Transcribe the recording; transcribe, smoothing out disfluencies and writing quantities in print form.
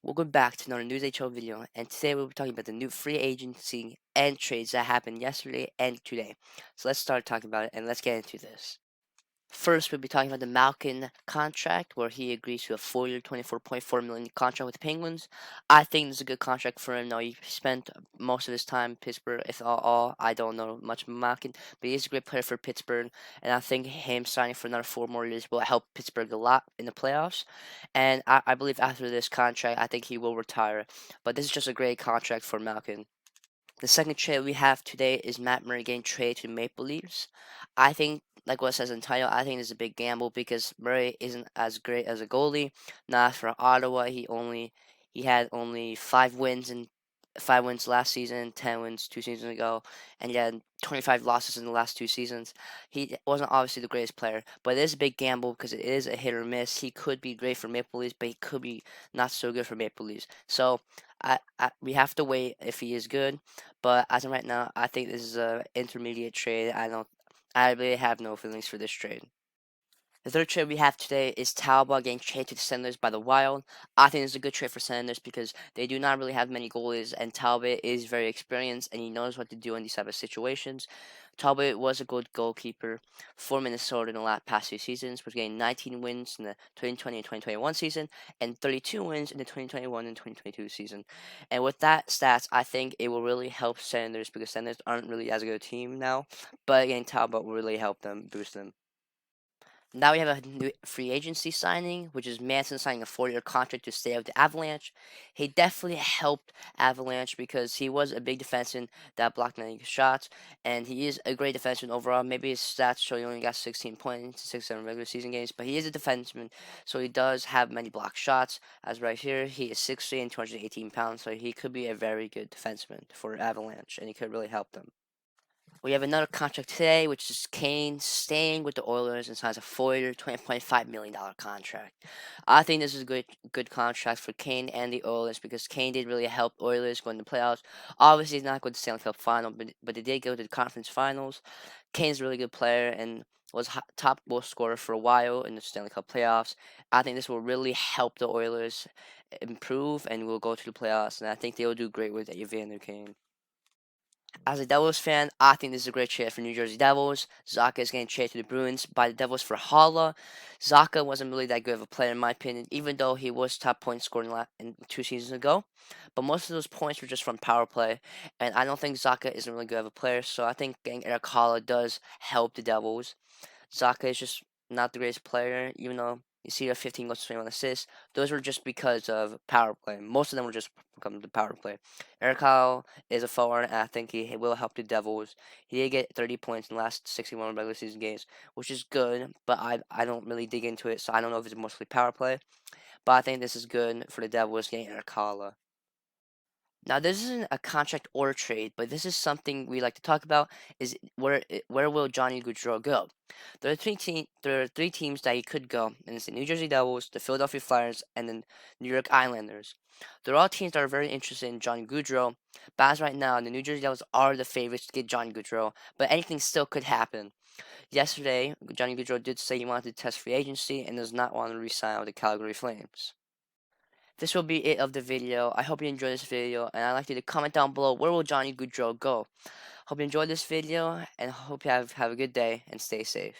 Welcome back to another News HO video, and today we'll be talking about the new free agency and trades that happened yesterday and today. So let's start talking about it and let's get into this. First, we'll be talking about the Malkin contract, where he agrees to a 4-year, $24.4 million contract with the Penguins. I think this is a good contract for him. Now, he spent most of his time in Pittsburgh, if all. I don't know much about Malkin, but he's a great player for Pittsburgh, and I think him signing for another 4 more years will help Pittsburgh a lot in the playoffs. And I believe after this contract, I think he will retire. But this is just a great contract for Malkin. The second trade we have today is Matt Murray getting traded to the Maple Leafs. I think, like what it says in the title, I think it's a big gamble because Murray isn't as great as a goalie. Not for Ottawa. He had only 5 wins last season, 10 wins 2 seasons ago, and he had 25 losses in the last 2 seasons. He wasn't obviously the greatest player, but it is a big gamble because it is a hit or miss. He could be great for Maple Leafs, but he could be not so good for Maple Leafs. So we have to wait if he is good. But as of right now, I think this is a intermediate trade. I really have no feelings for this trade. The third trade we have today is Talbot getting traded to the Senators by the Wild. I think this is a good trade for Senators because they do not really have many goalies, and Talbot is very experienced and he knows what to do in these type of situations. Talbot was a good goalkeeper for Minnesota in the past 2 seasons, was getting 19 wins in the 2020 and 2021 season, and 32 wins in the 2021 and 2022 season. And with that stats, I think it will really help Senators because Senators aren't really as good a team now, but again, Talbot will really help them, boost them. Now we have a new free agency signing, which is Manson signing a 4-year contract to stay with the Avalanche. He definitely helped Avalanche because he was a big defenseman that blocked many shots, and he is a great defenseman overall. Maybe his stats show he only got 16 points, 6-7 regular season games, but he is a defenseman, so he does have many blocked shots. As right here, he is 6'3" and 218 pounds, so he could be a very good defenseman for Avalanche, and he could really help them. We have another contract today, which is Kane staying with the Oilers and signs a 4-year, $20.5 million contract. I think this is a good contract for Kane and the Oilers because Kane did really help Oilers go in the playoffs. Obviously, he's not going to the Stanley Cup final, but they did go to the conference finals. Kane's a really good player and was top goal scorer for a while in the Stanley Cup playoffs. I think this will really help the Oilers improve and will go to the playoffs, and I think they will do great with Evander Kane. As a Devils fan, I think this is a great trade for New Jersey Devils. Zacha is getting traded to the Bruins by the Devils for Hala. Zacha wasn't really that good of a player in my opinion, even though he was top point scorer in 2 seasons ago. But most of those points were just from power play, and I don't think Zacha isn't really good of a player. So I think getting Eric Hala does help the Devils. Zacha is just not the greatest player, even though you see a 15 goals, 21 assists. Those were just because of power play. Most of them were just from the power play. Eric Kyle is a forward, and I think he will help the Devils. He did get 30 points in the last 61 regular season games, which is good, but I don't really dig into it, so I don't know if it's mostly power play. But I think this is good for the Devils getting Eric Kyle. Now, this isn't a contract or trade, but this is something we like to talk about. Is where will Johnny Gaudreau go? There are three teams that he could go, and it's the New Jersey Devils, the Philadelphia Flyers, and the New York Islanders. They're all teams that are very interested in Johnny Gaudreau. But as right now, the New Jersey Devils are the favorites to get Johnny Gaudreau, but anything still could happen. Yesterday, Johnny Gaudreau did say he wanted to test free agency and does not want to re-sign with the Calgary Flames. This will be it of the video. I hope you enjoyed this video, and I'd like you to comment down below where will Johnny Gaudreau go. Hope you enjoyed this video, and hope you have a good day and stay safe.